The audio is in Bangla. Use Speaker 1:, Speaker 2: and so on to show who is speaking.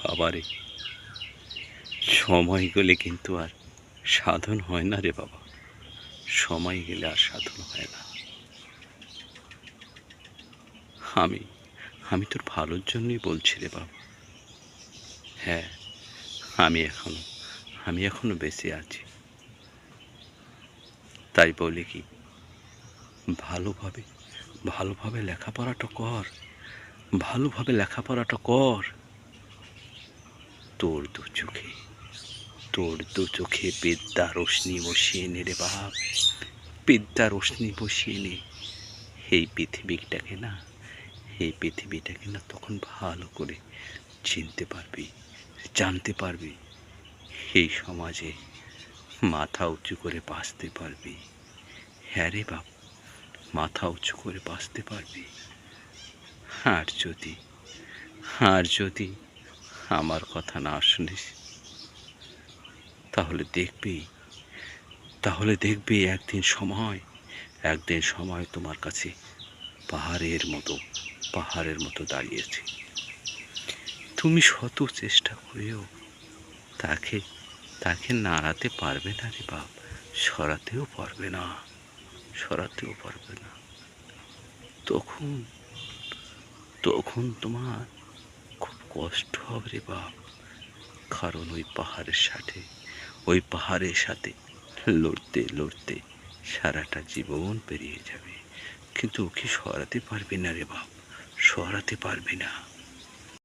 Speaker 1: বাবারে, সময় গেলে কিন্তু আর সাধন হয় না রে বাবা। সময় গেলে আর সাধন হয় না। আমি আমি তোর ভালোর জন্যই বলছি রে বাবা। হ্যাঁ, আমি এখনো আমি এখনো বেঁচে আছি। তাই বলি কি, ভালোভাবে ভালোভাবে লেখাপড়াটা কর। ভালোভাবে লেখাপড়াটা কর। তোর দু চোখে তোর দু চোখে বিদ্যা রশ্মি বসিয়ে নে রে বাপ। বিদ্যা রশ্মি বসিয়ে নে। এই পৃথিবীটাকে না এই পৃথিবীটাকে না তখন ভালো করে চিনতে পারবি, জানতে পারবি। এই সমাজে মাথা উঁচু করে বাঁচতে পারবি। হ্যাঁ রে বাপ, মাথা উঁচু করে বাঁচতে পারবি। আর যদি আর যদি আমার কথা না শুনিস, তাহলে দেখবি একদিন সময় তোমার কাছে পাহাড়ের মতো দাঁড়িয়েছে। তুমি শত চেষ্টা করেও তাকে তাকে নাড়াতে পারবে না রে বাপ। সরাতেও পারবে না, সরাতেও পারবে না। তখন তখন তোমার খুব কষ্ট হবে রে বাপ। কারণ ওই পাহাড়ের সাথে লড়তে লড়তে সারাটা জীবন পেরিয়ে যাবে, কিন্তু ওকে সরাতে পারবি না রে বাপ, সরাতে পারবি না।